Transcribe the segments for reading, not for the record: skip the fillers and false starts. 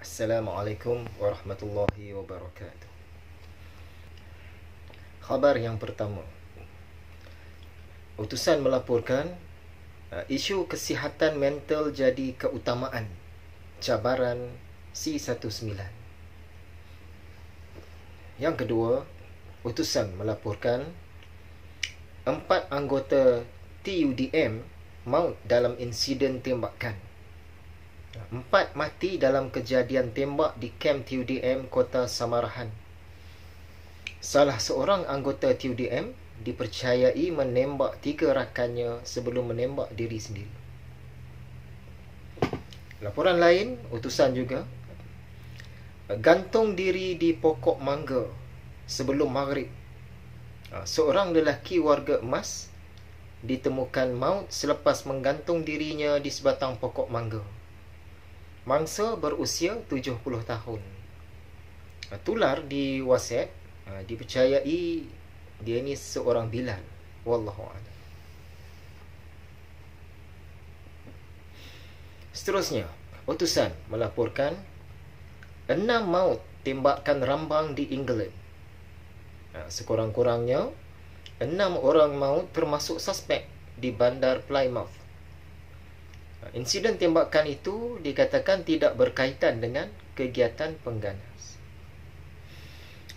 Assalamualaikum warahmatullahi wabarakatuh. Khabar yang pertama. Utusan melaporkan isu kesihatan mental jadi keutamaan cabaran C19. Yang kedua, utusan melaporkan 4 anggota TUDM maut dalam insiden tembakan. 4 mati dalam kejadian tembak di kamp TUDM Kota Samarahan. Salah seorang anggota TUDM dipercayai menembak 3 rakannya sebelum menembak diri sendiri. Laporan lain, utusan juga gantung diri di pokok mangga sebelum maghrib. Seorang lelaki warga emas ditemukan maut selepas menggantung dirinya di sebatang pokok mangga. Mangsa berusia 70 tahun. Tular di WhatsApp, dipercayai dia ni seorang Bilal. Wallahu a'lam. Seterusnya, utusan melaporkan 6 maut tembakan rambang di England. Sekurang-kurangnya 6 orang maut termasuk suspek di bandar Plymouth. Insiden tembakan itu dikatakan tidak berkaitan dengan kegiatan pengganas.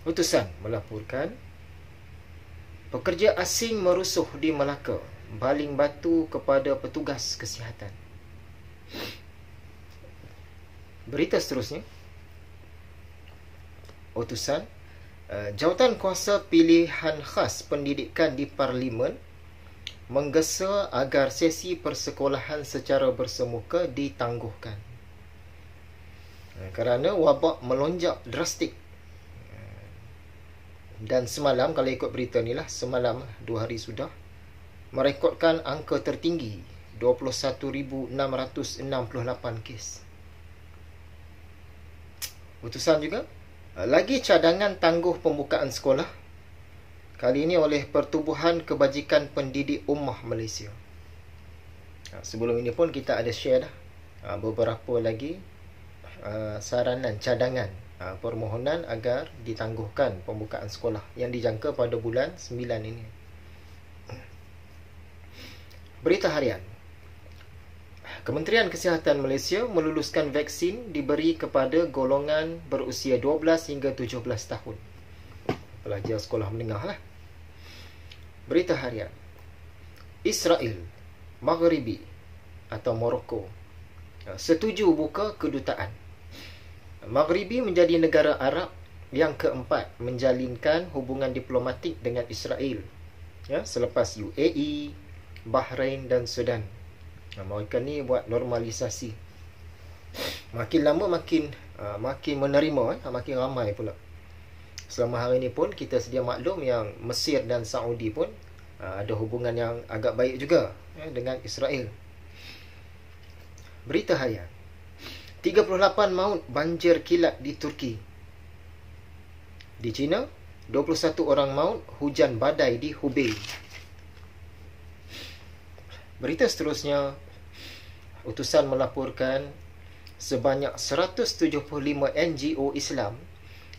Utusan melaporkan pekerja asing merusuh di Melaka, baling batu kepada petugas kesihatan. Berita seterusnya, utusan jawatan kuasa pilihan khas pendidikan di Parlimen menggesa agar sesi persekolahan secara bersemuka ditangguhkan kerana wabak melonjak drastik. Dan semalam, kalau ikut berita ni lah, semalam 2 hari sudah merekodkan angka tertinggi 21,668 kes. Utusan juga lagi cadangan tangguh pembukaan sekolah, kali ini oleh Pertubuhan Kebajikan Pendidik Ummah Malaysia. Sebelum ini pun kita ada share dah beberapa lagi saranan, cadangan, permohonan agar ditangguhkan pembukaan sekolah yang dijangka pada bulan 9 ini. Berita harian. Kementerian Kesihatan Malaysia meluluskan vaksin diberi kepada golongan berusia 12 hingga 17 tahun. Pelajar sekolah menengah lah. Berita harian. Israel, Maghribi atau Morocco setuju buka kedutaan. Maghribi menjadi negara Arab yang keempat menjalinkan hubungan diplomatik dengan Israel, selepas UAE, Bahrain dan Sudan. Mereka ni buat normalisasi. Makin lama makin menerima, makin ramai pula. Selama hari ini pun kita sedia maklum yang Mesir dan Saudi pun ada hubungan yang agak baik juga dengan Israel. Berita harian. 38 maut banjir kilat di Turki. Di China, 21 orang maut hujan badai di Hubei. Berita seterusnya, utusan melaporkan sebanyak 175 NGO Islam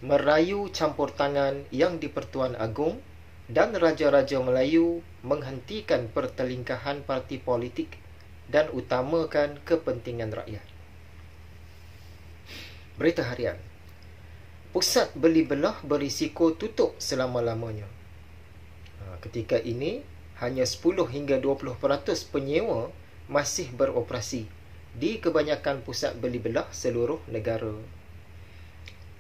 merayu campur tangan Yang di-Pertuan Agong dan Raja-Raja Melayu menghentikan pertelingkahan parti politik dan utamakan kepentingan rakyat. Berita harian. Pusat beli belah berisiko tutup selama-lamanya. Ketika ini, hanya 10 hingga 20% penyewa masih beroperasi di kebanyakan pusat beli belah seluruh negara.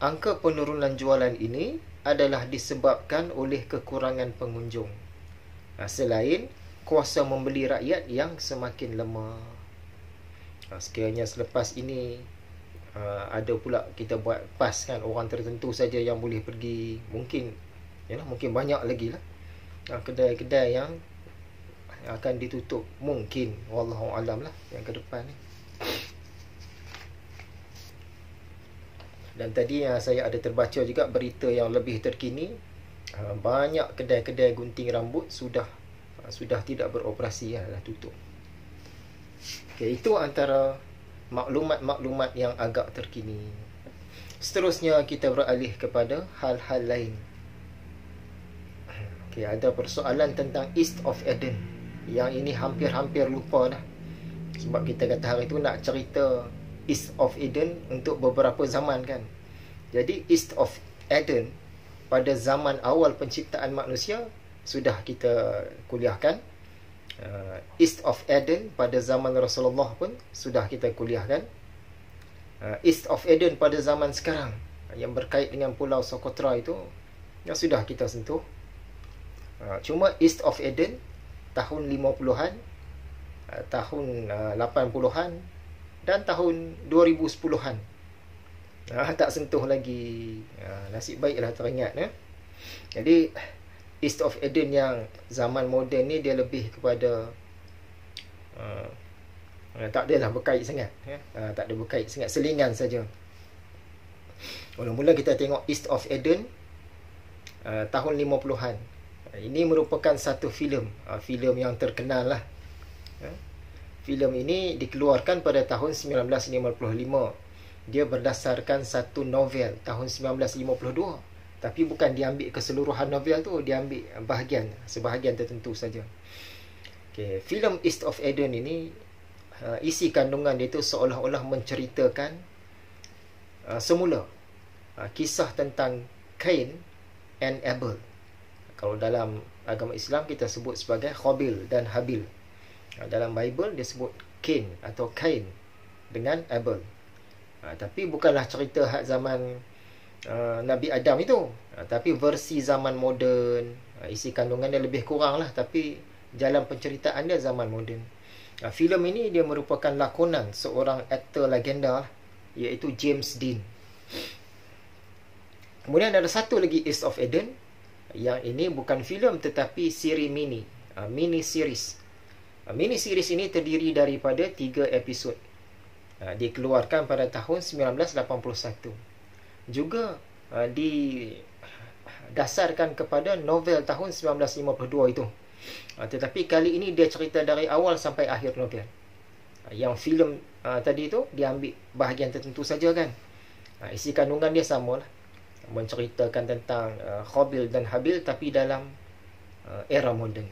Angka penurunan jualan ini adalah disebabkan oleh kekurangan pengunjung, selain kuasa membeli rakyat yang semakin lemah. Sekiranya selepas ini ada pula kita buat pas kan, orang tertentu saja yang boleh pergi, mungkin banyak lagi lah kedai-kedai yang akan ditutup, mungkin, wallahu alam lah yang ke depan ni. Dan tadi saya ada terbaca juga berita yang lebih terkini, banyak kedai-kedai gunting rambut sudah tidak beroperasi, dah tutup. Okay, itu antara maklumat-maklumat yang agak terkini. Seterusnya kita beralih kepada hal-hal lain. Okay, ada persoalan tentang East of Eden. Yang ini hampir-hampir lupa dah. Sebab kita kata hari tu nak cerita East of Eden untuk beberapa zaman kan. Jadi East of Eden pada zaman awal penciptaan manusia sudah kita kuliahkan. East of Eden pada zaman Rasulullah pun sudah kita kuliahkan. East of Eden pada zaman sekarang yang berkait dengan Pulau Socotra itu yang sudah kita sentuh. Cuma East of Eden tahun 50-an, tahun 80-an dan tahun 2010-an. Tak sentuh lagi. Nasib baiklah teringat. Jadi East of Eden yang zaman moden ni dia lebih kepada tak adalah berkait sangat. Tak ada berkait sangat, selingan saja. Mula-mula kita tengok East of Eden tahun 50-an. Ini merupakan satu filem, filem yang terkenal lah. Filem ini dikeluarkan pada tahun 1955. Dia berdasarkan satu novel tahun 1952. Tapi bukan diambil keseluruhan novel tu, diambil sebahagian tertentu saja. Okay, filem East of Eden ini isi kandungan dia itu seolah-olah menceritakan semula kisah tentang Cain and Abel. Kalau dalam agama Islam kita sebut sebagai Qabil dan Habil. Dalam Bible dia sebut Cain atau Cain dengan Abel. Tapi bukanlah cerita hak zaman Nabi Adam itu, tapi versi zaman moden. Isi kandungan dia lebih kurang lah, tapi jalan penceritaan dia zaman moden. Filem ini dia merupakan lakonan seorang aktor legenda, iaitu James Dean. Kemudian ada satu lagi East of Eden. Yang ini bukan filem tetapi siri mini series. Mini series ini terdiri daripada 3 episod. Dikeluarkan pada tahun 1981. Juga didasarkan kepada novel tahun 1952 itu. Tetapi kali ini dia cerita dari awal sampai akhir novel. Yang filem tadi tu dia ambil bahagian tertentu saja kan. Isi kandungan dia samalah, menceritakan tentang Qabil dan Habil tapi dalam era moden.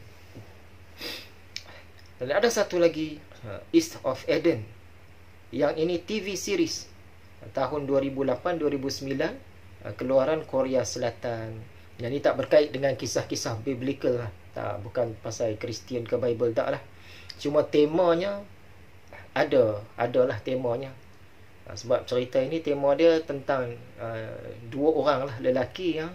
Dan ada satu lagi East of Eden. Yang ini TV series tahun 2008-2009, keluaran Korea Selatan. Yang ini tak berkait dengan kisah-kisah biblical lah. Tak, bukan pasal Kristian ke Bible, tak lah. Cuma temanya adalah temanya. Sebab cerita ini tema dia tentang dua orang lah lelaki yang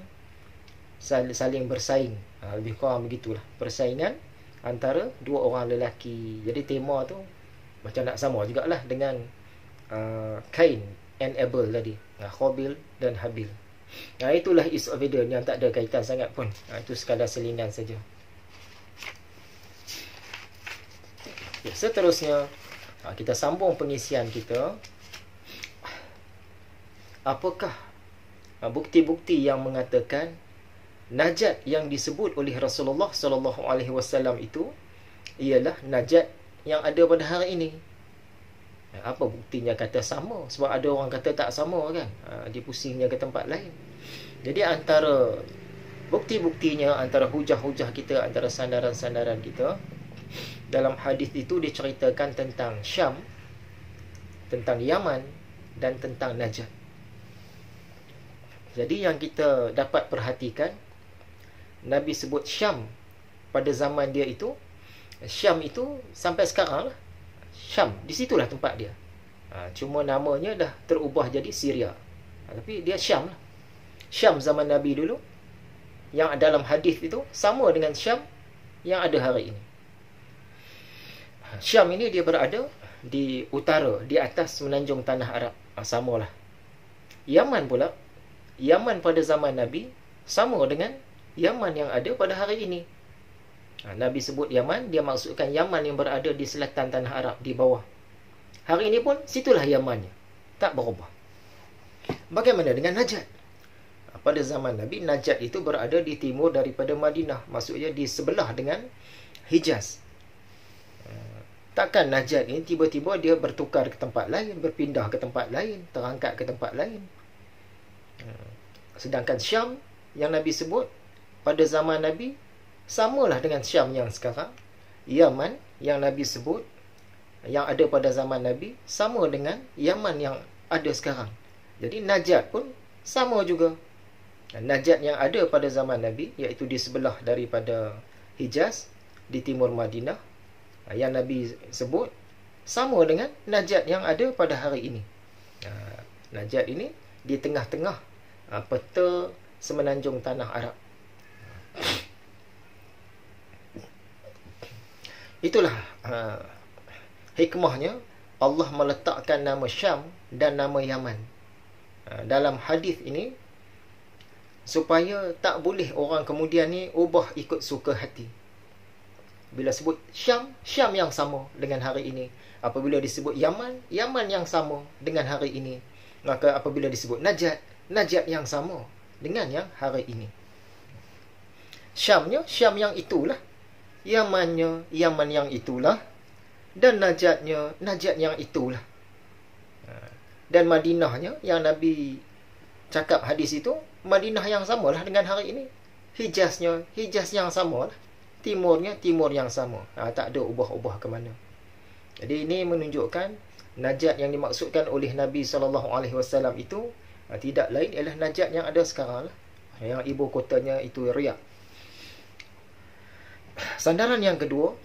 saling bersaing. Lebih kurang begitulah, persaingan antara dua orang lelaki. Jadi tema tu macam nak sama jugalah dengan Cain and Abel tadi, Qabil dan Habil. Itulah East of Eden yang tak ada kaitan sangat pun. Itu sekadar selingan saja. Seterusnya kita sambung pengisian kita. Apakah bukti-bukti yang mengatakan najat yang disebut oleh Rasulullah SAW itu ialah najat yang ada pada hari ini? Apa buktinya kata sama? Sebab ada orang kata tak sama kan. Dia pusingnya ke tempat lain. Jadi antara bukti-buktinya, antara hujah-hujah kita, antara sandaran-sandaran kita, dalam hadis itu diceritakan tentang Syam, tentang Yaman dan tentang Najd. Jadi yang kita dapat perhatikan, Nabi sebut Syam pada zaman dia itu. Syam itu sampai sekarang lah, Syam, di situlah tempat dia. Cuma namanya dah terubah jadi Syria. Tapi dia Syam lah. Syam zaman Nabi dulu, yang dalam hadis itu sama dengan Syam yang ada hari ini. Syam ini dia berada di utara, di atas menanjung tanah Arab. Samalah. Yaman pula, Yaman pada zaman Nabi sama dengan Yaman yang ada pada hari ini. Nabi sebut Yaman, dia maksudkan Yaman yang berada di selatan tanah Arab, di bawah. Hari ini pun situlah Yamannya, tak berubah. Bagaimana dengan Najd? Pada zaman Nabi, Najd itu berada di timur daripada Madinah, maksudnya di sebelah dengan Hijaz. Takkan Najd ini tiba-tiba dia bertukar ke tempat lain, berpindah ke tempat lain, terangkat ke tempat lain. Sedangkan Syam yang Nabi sebut pada zaman Nabi samalah dengan Syam yang sekarang. Yaman yang Nabi sebut yang ada pada zaman Nabi sama dengan Yaman yang ada sekarang. Jadi Najd pun sama juga. Najd yang ada pada zaman Nabi, iaitu di sebelah daripada Hijaz, di timur Madinah, yang Nabi sebut sama dengan Najd yang ada pada hari ini. Najd ini di tengah-tengah peta semenanjung tanah Arab. Itulah hikmahnya Allah meletakkan nama Syam dan nama Yaman dalam hadis ini, supaya tak boleh orang kemudian ni ubah ikut suka hati. Bila sebut Syam, Syam yang sama dengan hari ini. Apabila disebut Yaman, Yaman yang sama dengan hari ini. Maka apabila disebut Najd, Najd yang sama dengan yang hari ini. Syamnya, Syam yang itulah. Yamannya, Yaman yang itulah. Dan Najdnya, Najd yang itulah. Dan Madinahnya yang Nabi cakap hadis itu, Madinah yang samalah dengan hari ini. Hijaznya, Hijaz yang samalah. Timurnya, timur yang sama. Tak ada ubah-ubah ke mana. Jadi ini menunjukkan Najd yang dimaksudkan oleh Nabi SAW itu tidak lain ialah Najd yang ada sekarang lah. Yang ibu kotanya itu Riyadh. Sandaran yang kedua,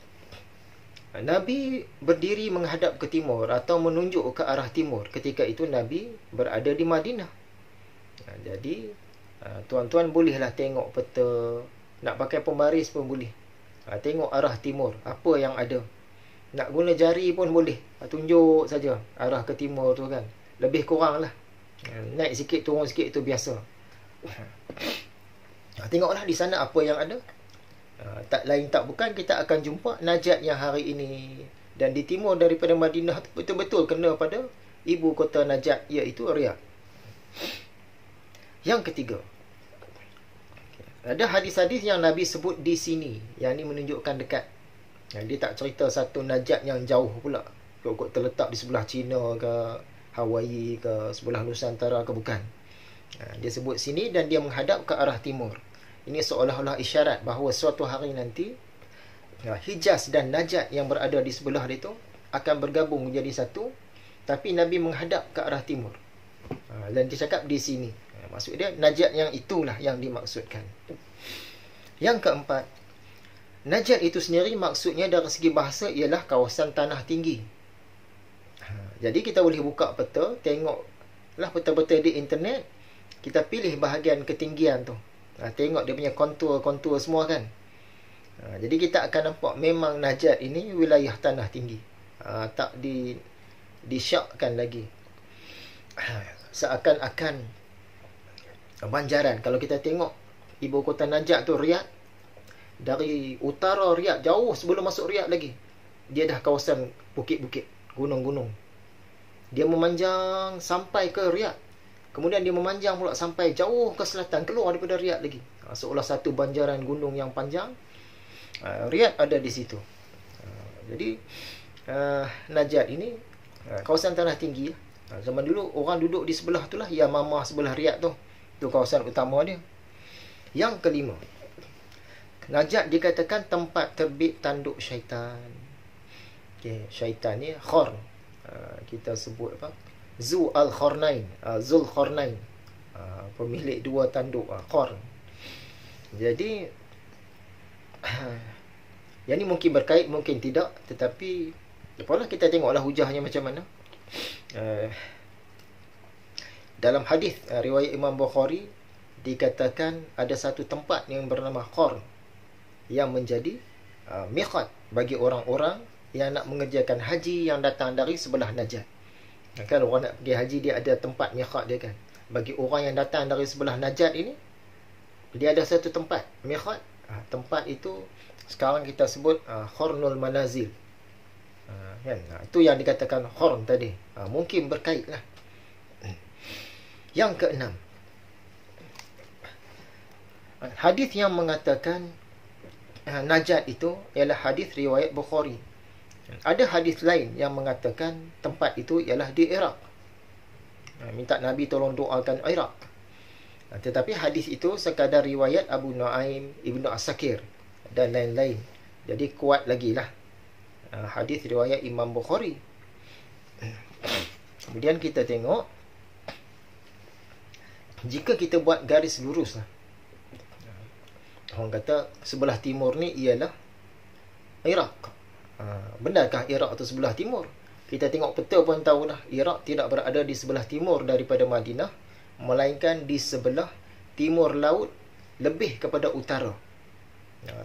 Nabi berdiri menghadap ke timur atau menunjuk ke arah timur. Ketika itu Nabi berada di Madinah. Jadi tuan-tuan bolehlah tengok peta. Nak pakai pembaris pun boleh. Tengok arah timur, apa yang ada. Nak guna jari pun boleh. Tunjuk saja arah ke timur tu kan. Lebih kurang lah. Naik sikit, turun sikit itu biasa. Tengoklah di sana apa yang ada. Tak lain tak bukan kita akan jumpa Najd yang hari ini. Dan di timur daripada Madinah betul-betul kena pada ibu kota Najd, iaitu Riyadh. Yang ketiga, ada hadis-hadis yang Nabi sebut di sini. Yang ni menunjukkan dekat. Dia tak cerita satu Najd yang jauh pula. Kok terletak di sebelah China ke, Hawaii ke, sebelah Nusantara ke, bukan. Dia sebut sini dan dia menghadap ke arah timur. Ini seolah-olah isyarat bahawa suatu hari nanti Hijaz dan Najd yang berada di sebelah dia tu akan bergabung menjadi satu. Tapi Nabi menghadap ke arah timur. Dan dia cakap di sini. Maksud dia Najd yang itulah yang dimaksudkan. Yang keempat, Najd itu sendiri maksudnya dari segi bahasa ialah kawasan tanah tinggi. Jadi kita boleh buka peta, tengoklah peta-peta di internet. Kita pilih bahagian ketinggian tu. Tengok dia punya kontur-kontur semua kan. Jadi kita akan nampak memang Najd ini wilayah tanah tinggi. Tak disyakkan lagi. Seakan-akan banjaran. Kalau kita tengok ibu kota Najd tu Riyadh, dari utara Riyadh, jauh sebelum masuk Riyadh lagi, dia dah kawasan bukit-bukit, gunung-gunung. Dia memanjang sampai ke Riyadh. Kemudian dia memanjang pula sampai jauh ke selatan, keluar daripada Riyadh lagi. Seolah satu banjaran gunung yang panjang. Riyadh ada di situ. Jadi Najd ini kawasan tanah tinggi. Zaman dulu orang duduk di sebelah tu lah, Yamamah sebelah Riyadh tu. Itu kawasan utama dia. Yang kelima, Najd dikatakan tempat terbit tanduk syaitan. Syaitan ni Khorn. Kita sebut apa? Zu al-Khornain, Zul Khornain. Pemilik dua tanduk, Khorn. Jadi yang ni mungkin berkait, mungkin tidak. Tetapi apalah, kita tengoklah hujahnya macam mana. Dalam hadis riwayat Imam Bukhari dikatakan ada satu tempat yang bernama Khorn yang menjadi miqat bagi orang-orang yang nak mengerjakan haji yang datang dari sebelah Najd. Kan orang nak pergi haji, dia ada tempat miqat dia kan. Bagi orang yang datang dari sebelah Najd ini, dia ada satu tempat miqat. Tempat itu sekarang kita sebut Khornul Manazil. Kan? Itu yang dikatakan Khorn tadi. Mungkin berkait lah. Yang keenam, hadis yang mengatakan Najd itu ialah hadis riwayat Bukhari. Ada hadis lain yang mengatakan tempat itu ialah di Iraq. Minta Nabi tolong doakan Iraq. Tetapi hadis itu sekadar riwayat Abu Nuaim, Ibnu Asakir dan lain-lain. Jadi kuat lagi lah hadis riwayat Imam Bukhari. Kemudian kita tengok, jika kita buat garis lurus lah, orang kata sebelah timur ni ialah Iraq. Benarkah Iraq tu sebelah timur? Kita tengok peta pun tahulah, Iraq tidak berada di sebelah timur daripada Madinah, melainkan di sebelah timur laut, lebih kepada utara.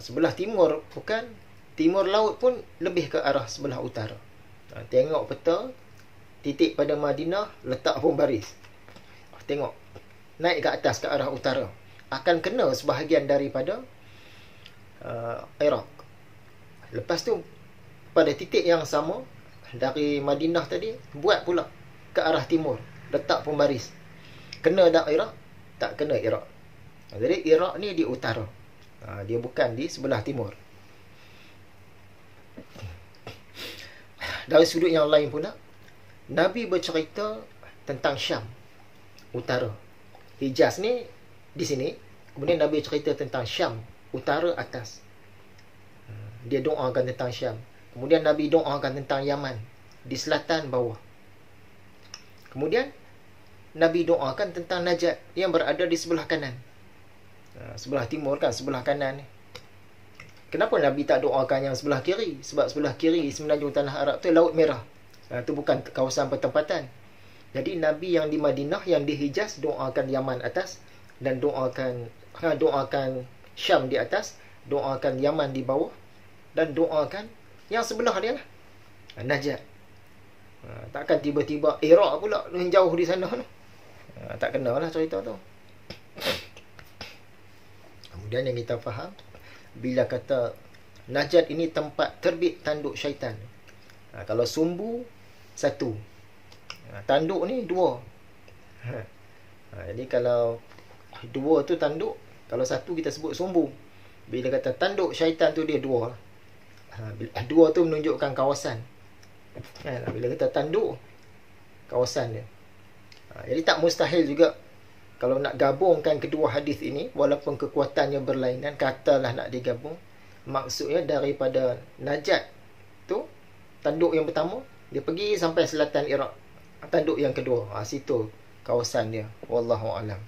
Sebelah timur bukan, timur laut pun lebih ke arah sebelah utara. Tengok peta, titik pada Madinah, letak pun baris. Tengok, naik ke atas ke arah utara, akan kena sebahagian daripada Iraq. Lepas tu, pada titik yang sama dari Madinah tadi, buat pula ke arah timur, letak pun baris. Kena tak Iraq? Tak kena Iraq. Jadi Iraq ni di utara, dia bukan di sebelah timur. Dari sudut yang lain pula, Nabi bercerita tentang Syam, utara. Hijaz ni di sini, kemudian Nabi cerita tentang Syam, utara atas. Dia doakan tentang Syam. Kemudian Nabi doakan tentang Yaman, di selatan bawah. Kemudian Nabi doakan tentang Najd yang berada di sebelah kanan. Sebelah timur kan, sebelah kanan. Kenapa Nabi tak doakan yang sebelah kiri? Sebab sebelah kiri semenanjung tanah Arab tu Laut Merah. Itu bukan kawasan pertempatan. Jadi Nabi yang di Madinah, yang di Hijaz, doakan Yaman atas, dan doakan Syam di atas, doakan Yaman di bawah, dan doakan yang sebelah dia lah, Najd. Takkan tiba-tiba Iraq pula yang jauh di sana tu. Tak kenalah cerita tu. Kemudian yang kita faham, bila kata Najd ini tempat terbit tanduk syaitan. Kalau sumbu satu, tanduk ni dua. Jadi kalau dua tu tanduk, kalau satu kita sebut sumbu. Bila kata tanduk syaitan tu dia dua. Dua tu menunjukkan kawasan. Bila kita tanduk, kawasan dia. Jadi tak mustahil juga kalau nak gabungkan kedua hadis ini, walaupun kekuatannya berlainan, katalah nak digabung, maksudnya daripada Najd tu, tanduk yang pertama, dia pergi sampai selatan Iraq. Tanduk yang kedua, situ kawasan dia. Wallahu alam.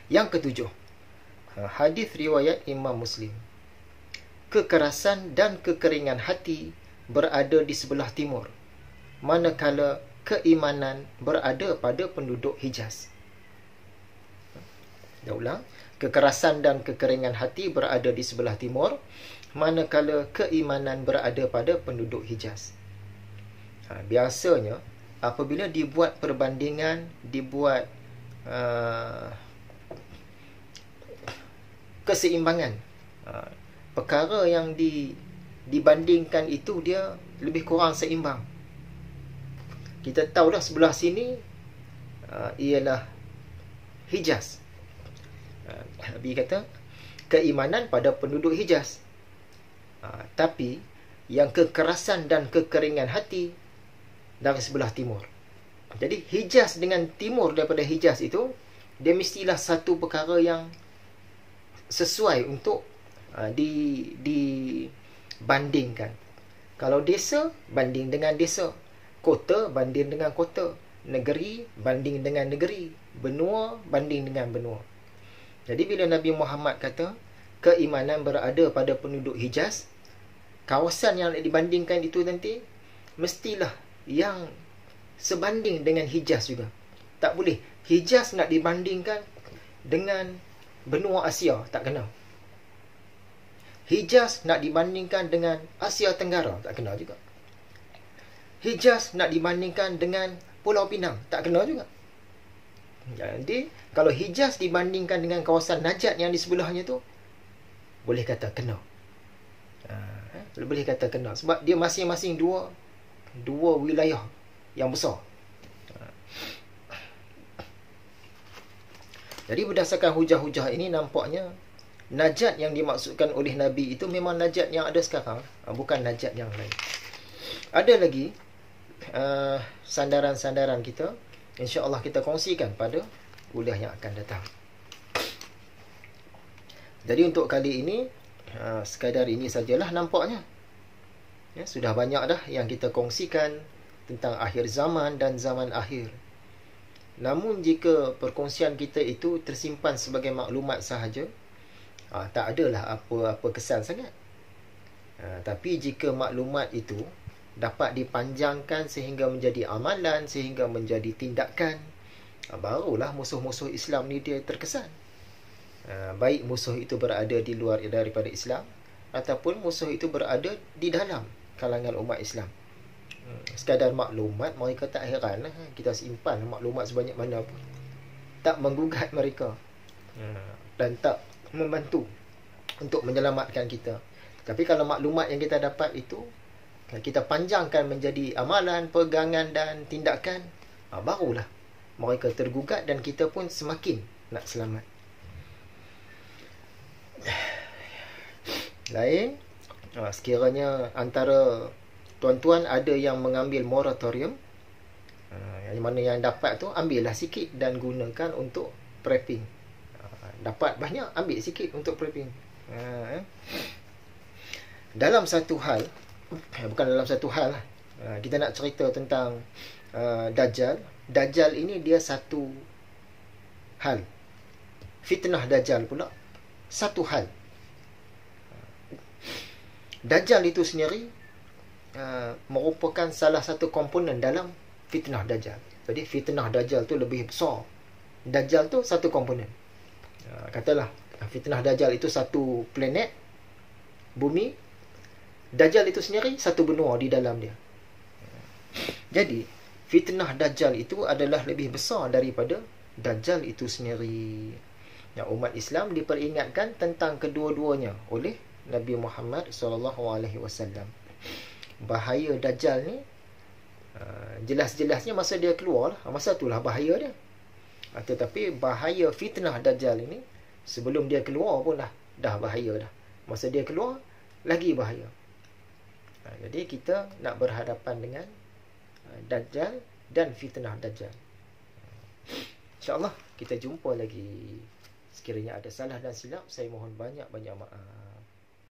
Yang ketujuh, hadis riwayat Imam Muslim. Kekerasan dan kekeringan hati berada di sebelah timur, manakala keimanan berada pada penduduk Hijaz. Dah ulang. Kekerasan dan kekeringan hati berada di sebelah timur, manakala keimanan berada pada penduduk Hijaz. Biasanya apabila dibuat perbandingan, dibuat keseimbangan, perkara yang dibandingkan itu dia lebih kurang seimbang. Kita tahu dah sebelah sini ialah Hijaz. Nabi kata keimanan pada penduduk Hijaz. Tapi yang kekerasan dan kekeringan hati dari sebelah timur. Jadi Hijaz dengan timur daripada Hijaz itu, dia mestilah satu perkara yang sesuai untuk dibandingkan. Kalau desa banding dengan desa, kota banding dengan kota, negeri banding dengan negeri, benua banding dengan benua. Jadi bila Nabi Muhammad kata keimanan berada pada penduduk Hijaz, kawasan yang dibandingkan itu nanti mestilah yang sebanding dengan Hijaz juga. Tak boleh Hijaz nak dibandingkan dengan benua Asia, tak kena. Hijaz nak dibandingkan dengan Asia Tenggara, tak kena juga. Hijaz nak dibandingkan dengan Pulau Pinang, tak kena juga. Jadi kalau Hijaz dibandingkan dengan kawasan Najd yang di sebelahnya tu, boleh kata kena. Boleh kata kena, sebab dia masing-masing dua wilayah yang besar. Jadi berdasarkan hujah-hujah ini, nampaknya Najd yang dimaksudkan oleh Nabi itu memang Najd yang ada sekarang, bukan Najd yang lain. Ada lagi sandaran-sandaran kita insya-Allah kita kongsikan pada kuliah yang akan datang. Jadi untuk kali ini sekadar ini sajalah nampaknya. Ya, sudah banyak dah yang kita kongsikan tentang akhir zaman dan zaman akhir. Namun jika perkongsian kita itu tersimpan sebagai maklumat sahaja, tak adalah apa-apa kesan sangat. Tapi jika maklumat itu dapat dipanjangkan sehingga menjadi amalan, sehingga menjadi tindakan, barulah musuh-musuh Islam ni dia terkesan. Baik musuh itu berada di luar daripada Islam ataupun musuh itu berada di dalam kalangan umat Islam. Sekadar maklumat, mereka tak heran lah. Kita simpan maklumat sebanyak mana pun, tak menggugat mereka dan tak membantu untuk menyelamatkan kita. Tapi kalau maklumat yang kita dapat itu kita panjangkan menjadi amalan, pegangan dan tindakan, barulah mereka tergugat dan kita pun semakin nak selamat. Lain, sekiranya antara tuan-tuan ada yang mengambil moratorium, yang mana yang dapat tu ambillah sikit dan gunakan untuk prepping. Dapat banyak, ambil sikit untuk prepping. Dalam satu hal, bukan dalam satu hal lah, kita nak cerita tentang Dajjal. Dajjal ini dia satu hal, fitnah Dajjal pula satu hal. Dajjal itu sendiri merupakan salah satu komponen dalam fitnah Dajjal. Jadi fitnah Dajjal tu lebih besar. Dajjal tu satu komponen. Katalah fitnah Dajjal itu satu planet bumi, Dajjal itu sendiri satu benua di dalam dia. Jadi fitnah Dajjal itu adalah lebih besar daripada Dajjal itu sendiri. Yang umat Islam diperingatkan tentang kedua-duanya oleh Nabi Muhammad SAW. Bahaya Dajjal ni jelas-jelasnya masa dia keluar lah. Masa itulah bahaya dia. Tetapi bahaya fitnah Dajjal ini sebelum dia keluar pun dah bahaya dah. Masa dia keluar lagi bahaya. Jadi kita nak berhadapan dengan Dajjal dan fitnah Dajjal. InsyaAllah kita jumpa lagi. Sekiranya ada salah dan silap, saya mohon banyak-banyak maaf.